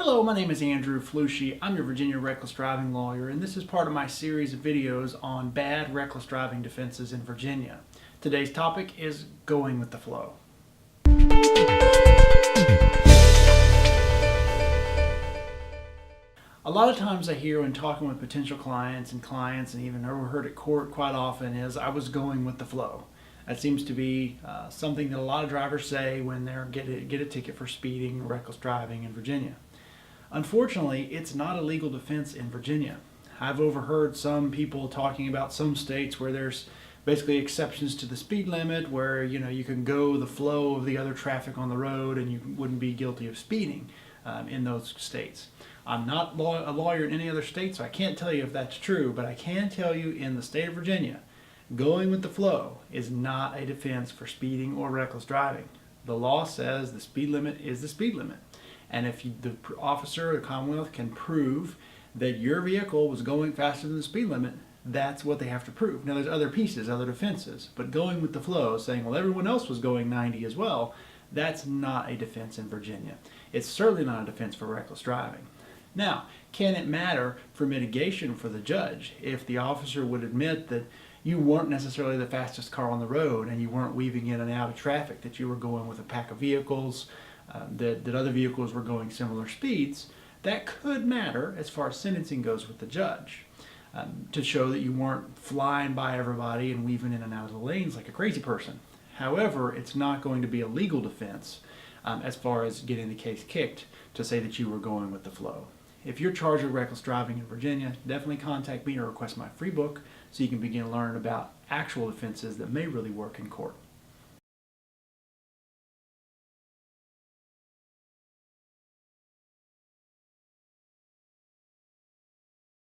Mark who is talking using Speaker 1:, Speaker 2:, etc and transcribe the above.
Speaker 1: Hello, my name is Andrew Flushy. I'm your Virginia reckless driving lawyer, and this is part of my series of videos on bad reckless driving defenses in Virginia. Today's topic is going with the flow. A lot of times I hear when talking with potential clients and even overheard at court quite often is, I was going with the flow. That seems to be something that a lot of drivers say when they get a ticket for speeding or reckless driving in Virginia. Unfortunately, it's not a legal defense in Virginia. I've overheard some people talking about some states where there's basically exceptions to the speed limit where you can go the flow of the other traffic on the road and you wouldn't be guilty of speeding in those states. I'm not a lawyer in any other state, so I can't tell you if that's true, but I can tell you in the state of Virginia, going with the flow is not a defense for speeding or reckless driving. The law says the speed limit is the speed limit. And if the officer or the Commonwealth can prove that your vehicle was going faster than the speed limit, that's what they have to prove. Now there's other pieces, other defenses, but going with the flow, saying, well, everyone else was going 90 as well, that's not a defense in Virginia. It's certainly not a defense for reckless driving. Now, can it matter for mitigation for the judge if the officer would admit that you weren't necessarily the fastest car on the road and you weren't weaving in and out of traffic, that you were going with a pack of vehicles, that other vehicles were going similar speeds? That could matter as far as sentencing goes with the judge, to show that you weren't flying by everybody and weaving in and out of the lanes like a crazy person. However, it's not going to be a legal defense as far as getting the case kicked to say that you were going with the flow. If you're charged with reckless driving in Virginia, definitely contact me or request my free book so you can begin learning about actual defenses that may really work in court.